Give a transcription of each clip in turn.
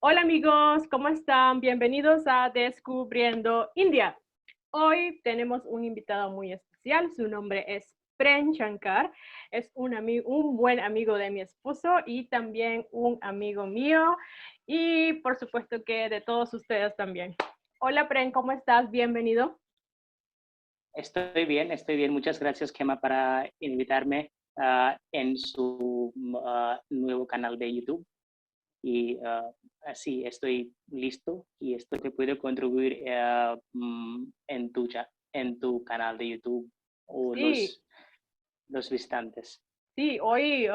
Hola amigos, ¿cómo están? Bienvenidos a Descubriendo India. Hoy tenemos un invitado muy especial, su nombre es Prem Shankar, es un buen amigo de mi esposo y también un amigo mío y por supuesto que de todos ustedes también. Hola Prem, ¿cómo estás? Bienvenido. Estoy bien, estoy bien. Muchas gracias, Gemma, para invitarme en su nuevo canal de YouTube. Y así estoy listo y estoy que puedo contribuir en tu canal de YouTube o Sí, los visitantes. sí, hoy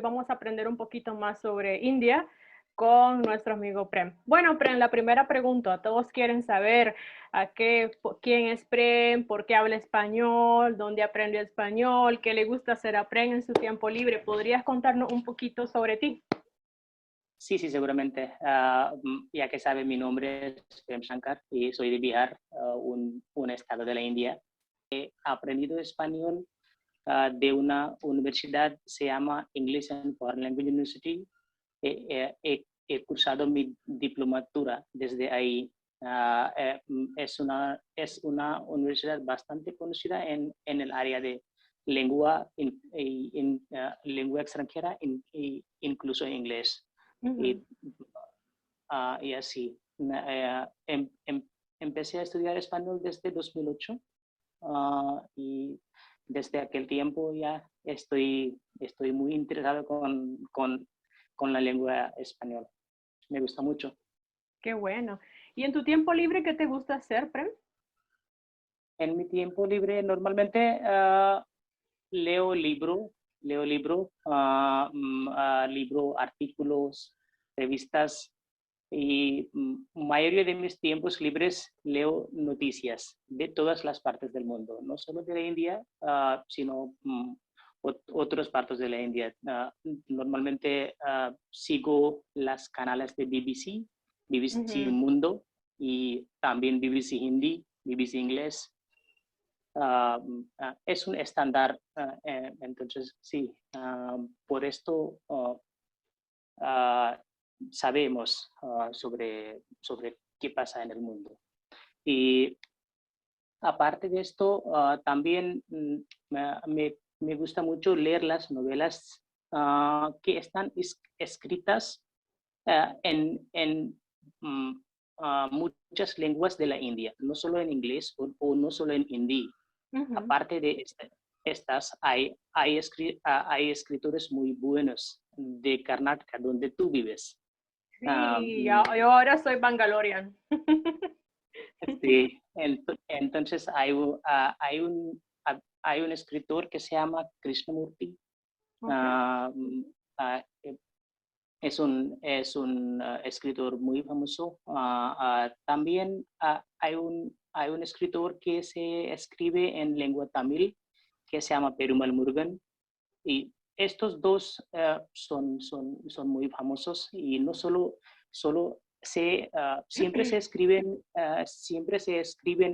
vamos a aprender un poquito más sobre India con nuestro amigo Prem. Bueno, Prem, la primera pregunta, todos quieren saber quién es Prem, por qué habla español, dónde aprendió español, qué le gusta hacer a Prem en su tiempo libre. ¿Podrías contarnos un poquito sobre ti? Sí, sí, seguramente. Ya que sabe, mi nombre es Prem Shankar y soy de Bihar, un estado de la India. He aprendido español de una universidad, se llama English and Foreign Language University. He cursado mi diplomatura desde ahí. Es una universidad bastante conocida en el área de lengua extranjera, incluso inglés. Ujú. Y, y así. Empecé a estudiar español desde 2008 y desde aquel tiempo ya estoy muy interesado con la lengua española. Me gusta mucho. Qué bueno. ¿Y en tu tiempo libre qué te gusta hacer, Prem? En mi tiempo libre normalmente leo libro, artículos, revistas y mayoría de mis tiempos libres leo noticias de todas las partes del mundo, no solo de la India, sino otras partes de la India. Normalmente sigo las canales de BBC, BBC Ujú. Mundo y también BBC Hindi, BBC Inglés. Es un estándar, entonces sí, por esto uh, sabemos sobre qué pasa en el mundo. Y aparte de esto, también me gusta mucho leer las novelas que están escritas en mm, muchas lenguas de la India, no solo en inglés o no solo en hindi. Ujú. Aparte de estas, hay escritores muy buenos de Karnataka, donde tú vives. Ah, Sí, yo ahora soy Bangalorian. sí, entonces hay un escritor que se llama Krishnamurti. Ok. ah, ah, es un escritor muy famoso. También hay un escritor que se escribe en lengua tamil que se llama Perumal Murugan. Y estos dos son muy famosos y no solo siempre se escriben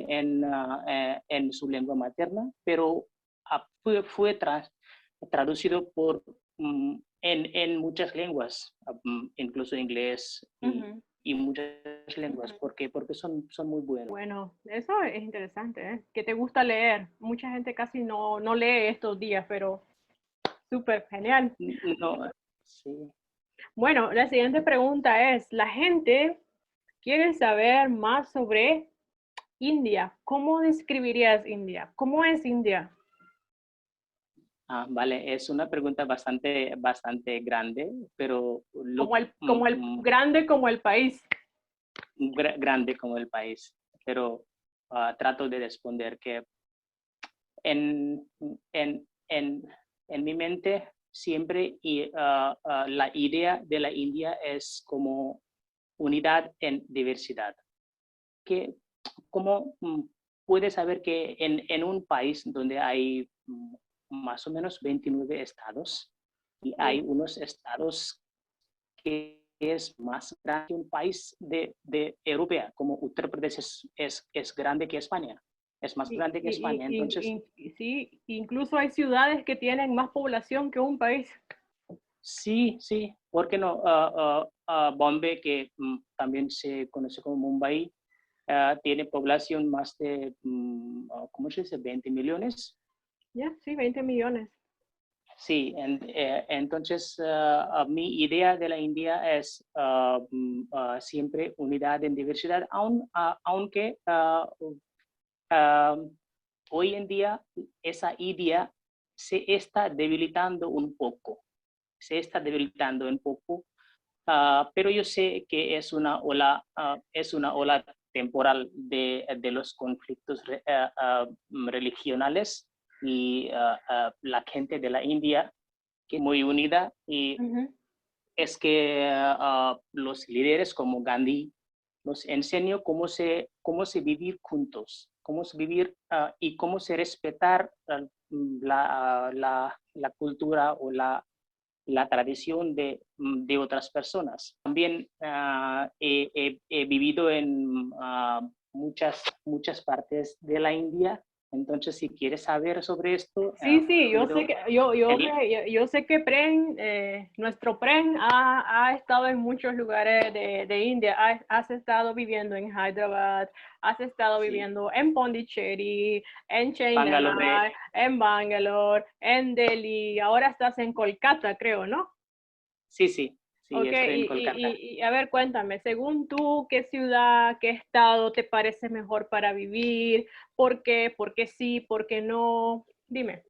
en su lengua materna, pero fue traducido en muchas lenguas, incluso inglés Ujú. y muchas lenguas, Ujú. porque son muy buenos. Bueno, eso es interesante, ¿eh? Que te gusta leer. Mucha gente casi no lee estos días, pero súper genial. No, sí. Bueno, la siguiente pregunta es, la gente quiere saber más sobre India. ¿Cómo describirías India? ¿Cómo es India? Vale, es una pregunta bastante grande, pero Como el grande como el país. grande como el país. Pero trato de responder que en, en, en, en mi mente siempre la idea de la India es como unidad en diversidad. Que, ¿Cómo puedes saber que en un país donde hay más o menos 29 estados y hay Sí, unos estados que es más grande que un país de Europea, como Uttar Pradesh es grande que España, es más y, grande que España. Entonces, sí, incluso hay ciudades que tienen más población que un país. Sí, sí, ¿por qué no? Bombay, que también se conoce como Mumbai, tiene población más de, ¿cómo se dice? 20 millones. Ya, sí, 20 millones. Sí, entonces mi idea de la India es siempre unidad en diversidad, aunque hoy en día esa idea se está debilitando un poco, pero yo sé que es una ola temporal de los conflictos religionales y la gente de la India que es muy unida y Ujú. es que los líderes como Gandhi nos enseñó cómo se vivir juntos, cómo se vivir y cómo se respetar la cultura o la tradición de otras personas. También he vivido en muchas partes de la India, entonces si quieres saber sobre esto, Sí, sí, yo sé puedo... que, el- yo sé que Pren, nuestro Pren ha estado en muchos lugares de India. Has estado viviendo en Hyderabad, has estado sí, viviendo en Pondicherry, en Bangalore, Chennai, en Bangalore, en Delhi. Ahora estás en Kolkata, creo, ¿no? sí, sí, sí, Ok, estoy en Kolkata. y a ver, cuéntame, según tú, ¿qué ciudad, qué estado te parece mejor para vivir? ¿Por qué? ¿Por qué sí? ¿Por qué no? Dime.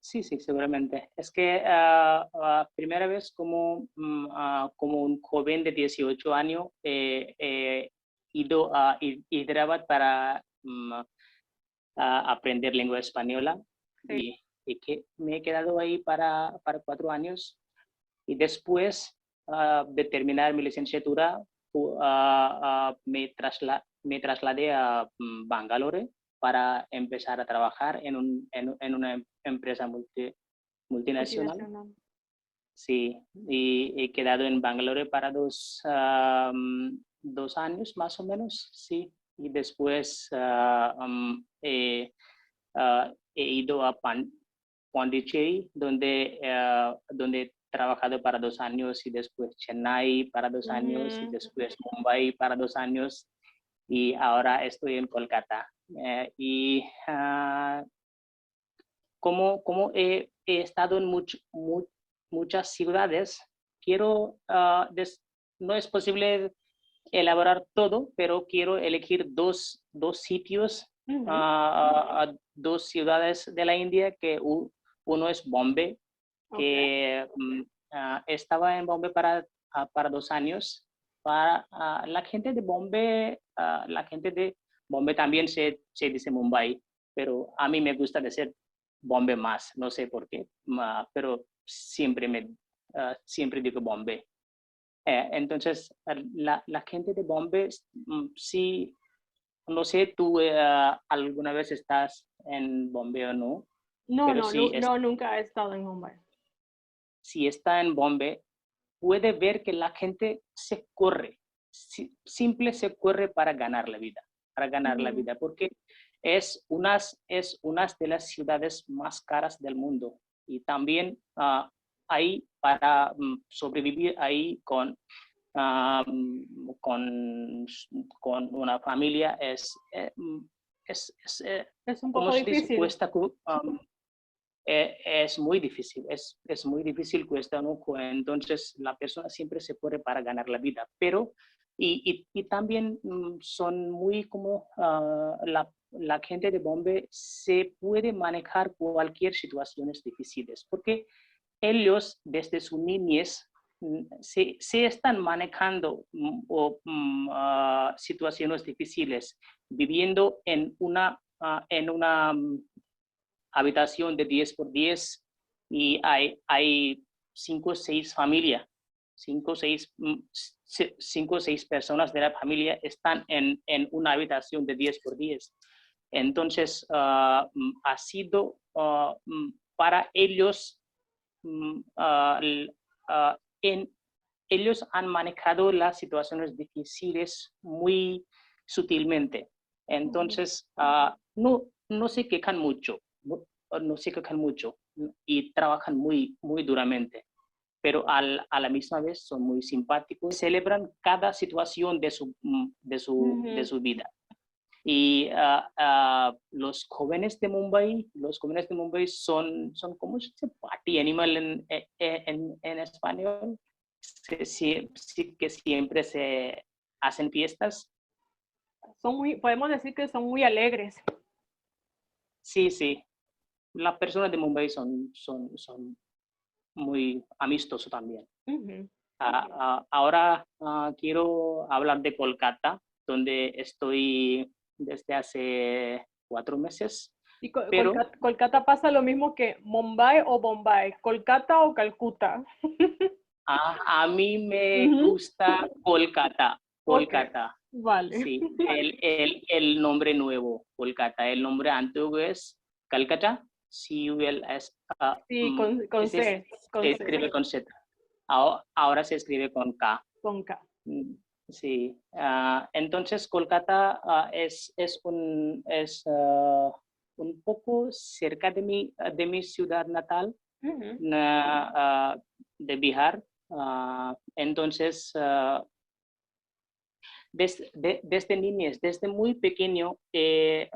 Sí, sí, seguramente. Es que primera vez como un joven de 18 años he ido a Hyderabad para aprender lengua española Sí. y que me he quedado ahí para 4 años y después de terminar mi licenciatura me trasladé a Bangalore para empezar a trabajar en una empresa multinacional. Multinacional. Sí, y he quedado en Bangalore para 2 años más o menos, sí. Y después he ido a Pondicherry, donde he trabajado para 2 años y después Chennai para 2 años y Ujú. después Mumbai para 2 años y ahora estoy en Kolkata. Y como he estado en muchas ciudades, quiero, no es posible elaborar todo, pero quiero elegir dos sitios, Ujú. 2 ciudades de la India, que uno es Bombay, Ok. que estaba en Bombay para 2 años. Para la gente de Bombay también se dice Mumbai, pero a mí me gusta decir Bombay más, no sé por qué, pero siempre digo Bombay. Entonces, la gente de Bombay, sí, no sé, tú alguna vez estás en Bombay o no, No, pero no, no, nunca he estado en Mumbai. si está en Bombay, puede ver que la gente se corre, simple se corre para ganar la Ujú. vida, porque es una de las ciudades más caras del mundo y también ahí para sobrevivir ahí con, con una familia Es un poco ¿cómo se dice? difícil. Es muy difícil, es muy difícil, cuesta un ojo, entonces la persona siempre se corre para ganar la vida, pero y también son muy como la gente de Bombay se puede manejar cualquier situaciones difíciles, porque ellos desde su niñez se están manejando situaciones difíciles, viviendo en una habitación de 10 por 10 y hay 5 o 6 familias, 5 o 6 personas de la familia están en una habitación de 10 por 10. Entonces, ha sido para ellos, mm, uh, uh, en, ellos han manejado las situaciones difíciles muy sutilmente. Ujú. Entonces, no se quejan mucho, no se quejan mucho y trabajan muy, muy duramente. pero a la misma vez son muy simpáticos. Celebran cada situación de su vida. Y los jóvenes de Mumbai son ¿cómo se dice? Party animal en español. Sí, sí, que siempre se hacen fiestas. Podemos decir que son muy alegres. Sí, sí. Las personas de Mumbai son muy amistosos también. Uh-huh. Ahora quiero hablar de Kolkata, donde estoy desde hace 4 meses. Y Pero Kolkata pasa lo mismo que Mumbai o Bombay, Kolkata o Calcuta. a mí me Uh-huh. gusta Kolkata. Ok, Kolkata, vale. sí, el nombre nuevo, Kolkata. El nombre antiguo es Calcutta, C-U-L-S. Sí, con Ese C, se con C, escribe con Z. Ahora se escribe con K. con K. Mm, Sí, entonces Kolkata un poco cerca de mi ciudad natal, Uh-huh. de Bihar. Entonces, desde niñez, desde muy pequeño, he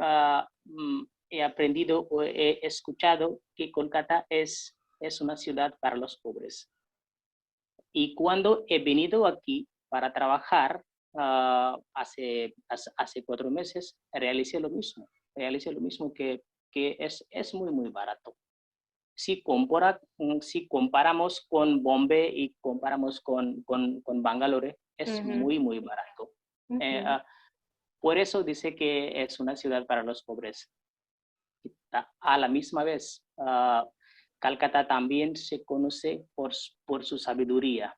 aprendido o he escuchado que Kolkata es una ciudad para los pobres. Y cuando he venido aquí para trabajar hace 4 meses, realicé lo mismo. Realicé lo mismo que es muy, muy barato. Si comparamos con Bombay y comparamos con Bangalore, es Uh-huh. muy, muy barato. Uh-huh. Por eso dice que es una ciudad para los pobres. A la misma vez, Calcata también se conoce por su sabiduría.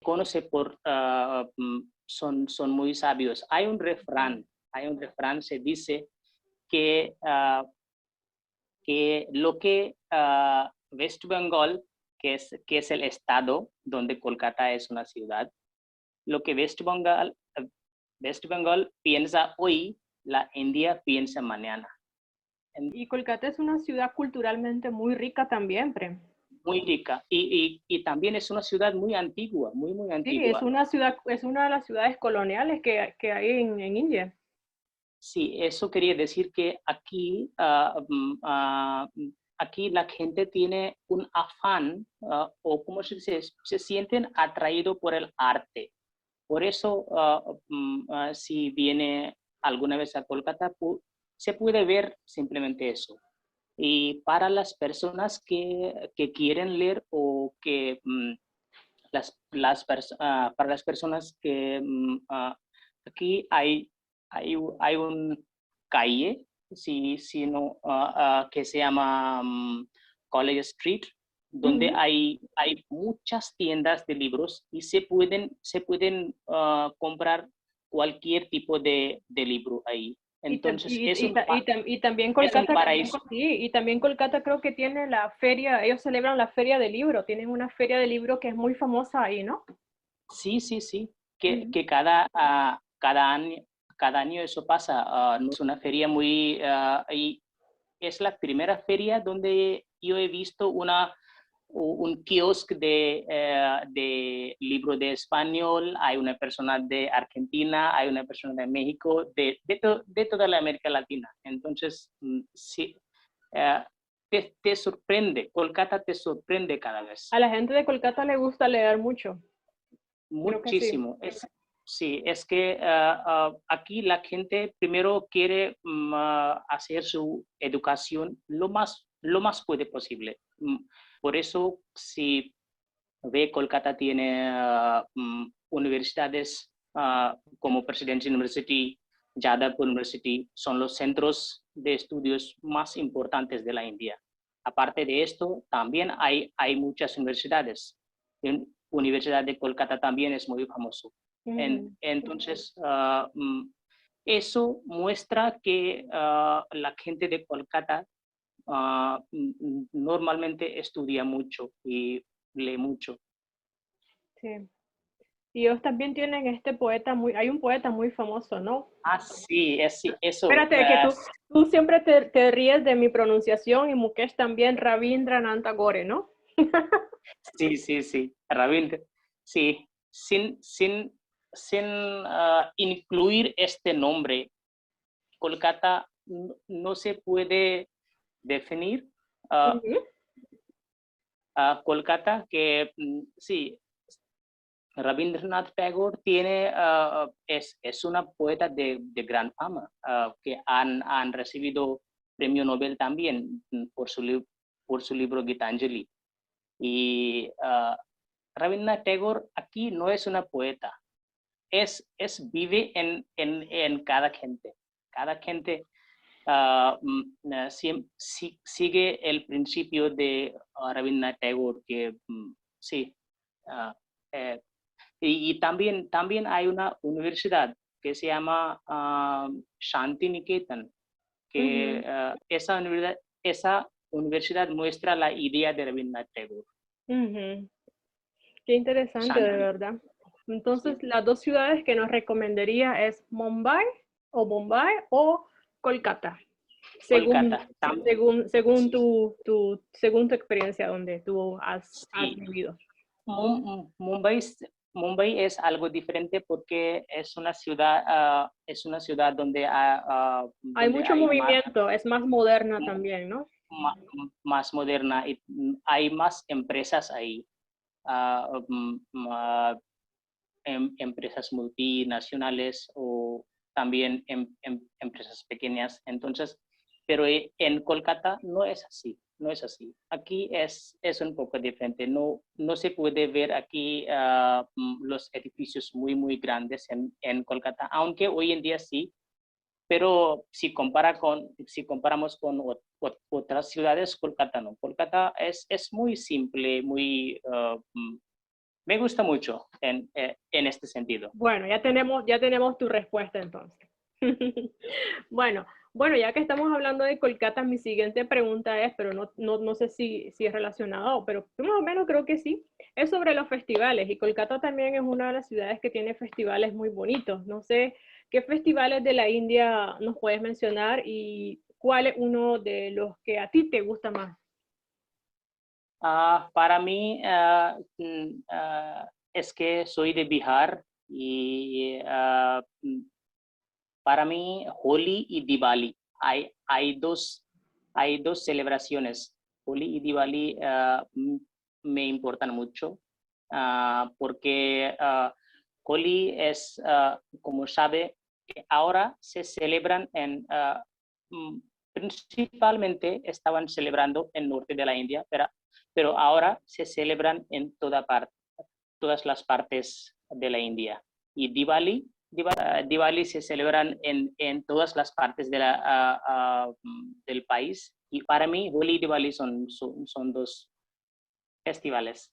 Conoce son muy sabios. Hay un refrán, se dice que, que lo que West Bengal, que es el estado donde Kolkata es una ciudad, lo que West Bengal piensa hoy, la India piensa mañana. Y Kolkata es una ciudad culturalmente muy rica también, Prem. Muy rica y también es una ciudad muy antigua, muy, muy Sí, es antigua. una ciudad, es una de las ciudades coloniales que hay en India. Sí, eso quería decir que aquí la gente tiene un afán, o como se dice, se sienten atraídos por el arte. Por eso, si viene alguna vez a Kolkata, se puede ver simplemente eso. Y para las personas que quieren leer o que para las personas que aquí hay un calle si no, que se llama College Street, donde Ujú. hay muchas tiendas de libros y se pueden comprar cualquier tipo de libro ahí. Entonces, Y también es un Kolkata, paraíso. sí, y también Kolkata creo que tiene la feria, ellos celebran la feria del libro, tienen una feria de libro que es muy famosa ahí, ¿no? Sí, sí, sí, Ujú. que cada año eso pasa. No es una feria y es la primera feria donde yo he visto un kiosco de libro de español, hay una persona de Argentina, hay una persona de México, de toda la América Latina. Entonces, sí, eh, te sorprende, Kolkata te sorprende cada vez. A la gente de Kolkata le gusta leer mucho, creo que sí. Muchísimo. Sí, es que aquí la gente primero quiere hacer su educación lo más puede posible. Por eso, si ve, Kolkata tiene universidades como Presidency University, Jadavpur University, son los centros de estudios más importantes de la India. Aparte de esto, también hay muchas universidades. Universidad de Kolkata también es muy famoso. Ujú. Entonces, eso muestra que la gente de Kolkata normalmente estudia mucho y lee mucho. Sí. Y ellos también tienen este poeta hay un poeta muy famoso, ¿no? Sí, eso. Espérate, que tú siempre te ríes de mi pronunciación y Mukesh también, Rabindranath Tagore, ¿no? Sí. Ravinder, sí. Sin incluir este nombre, Kolkata no se puede definir. Ujú, Kolkata, que sí, Rabindranath Tagore es una poeta de gran fama, que han recibido premio Nobel también por su libro Gitanjali. Y Rabindranath Tagore aquí no es una poeta, vive en cada gente. Cada gente sigue el principio de Rabindranath Tagore, que sí. ah, eh, y también hay una universidad que se llama Shanti Niketan, que ujú. esa universidad muestra la idea de Rabindranath Tagore. Ujú. Qué interesante, de Shanti, verdad. Entonces, sí. las dos ciudades que nos recomendaría es Mumbai o Kolkata, según, Kolkata. según Sí, según tu experiencia donde tú has sí. vivido. Mumbai, Mumbai es algo diferente porque es una ciudad Hay donde mucho hay movimiento, es más moderna también, ¿no? ma- más moderna y hay más empresas ahí. ah, mm, ah, Empresas multinacionales o también empresas pequeñas. Entonces, pero en Kolkata no es así, no es así. Aquí es un poco diferente. No se puede ver aquí los edificios muy grandes en Kolkata, aunque hoy en día sí. Pero si comparamos con otras ciudades, Kolkata no. Kolkata es muy simple, me gusta mucho en este sentido. Bueno, ya tenemos tu respuesta entonces. Bueno, bueno, ya que estamos hablando de Kolkata, mi siguiente pregunta es, pero no sé si es relacionado, pero más o menos creo que sí, es sobre los festivales. Y Kolkata también es una de las ciudades que tiene festivales muy bonitos. No sé qué festivales de la India nos puedes mencionar y cuál es uno de los que a ti te gusta más. Para mí es que soy de Bihar y para mí Holi y Diwali hay dos celebraciones. Holi y Diwali me importan mucho porque Holi como sabe, ahora se celebran mm, principalmente estaban celebrando en el norte de la India, pero ahora se celebran en todas las partes de la India. Y Diwali se celebran en todas las partes del país. Y para mí, Holi y Diwali son dos festivales.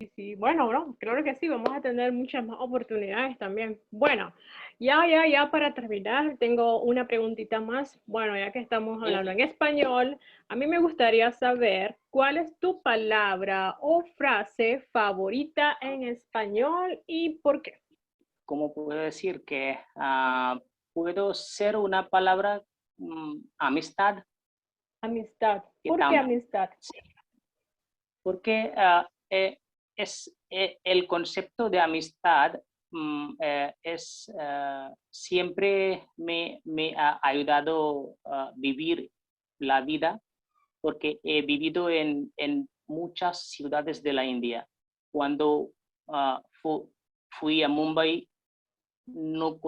Sí, sí, bueno, bro, creo que sí, vamos a tener muchas más oportunidades también. Bueno, ya para terminar, tengo una preguntita más. Bueno, ya que estamos Y hablando en español, a mí me gustaría saber cuál es tu palabra o frase favorita en español y por qué. como puedo decir que puedo ser una palabra amistad, Amistad. que ¿Por qué tam- amistad? porque el concepto de amistad siempre me ha ayudado a vivir la vida porque he vivido en muchas ciudades de la India. Cuando fui a Mumbai, no,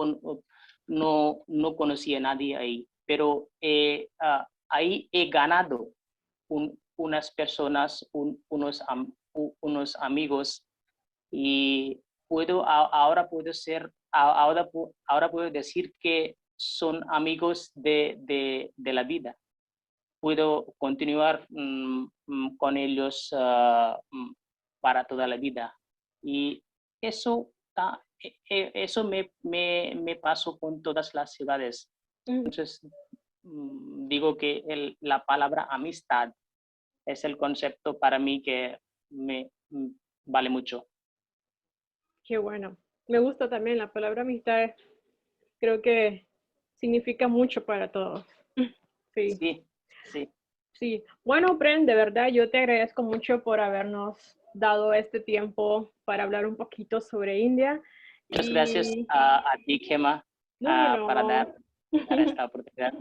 no conocí a nadie ahí, pero ahí he ganado unas personas, unos amigos y ahora puedo ahora puedo decir que son amigos de la vida. Puedo continuar con ellos para toda la vida. Y eso, eso me pasó con todas las ciudades. Mm, Entonces, digo que la palabra amistad es el concepto para mí que me vale mucho. qué bueno. Me gusta también la palabra amistad, creo que significa mucho para todos. Sí. Sí, sí. Sí, bueno, Bren, de verdad yo te agradezco mucho por habernos dado este tiempo para hablar un poquito sobre India. Muchas gracias Y a ti, Gemma, no, no, para no. dar esta oportunidad.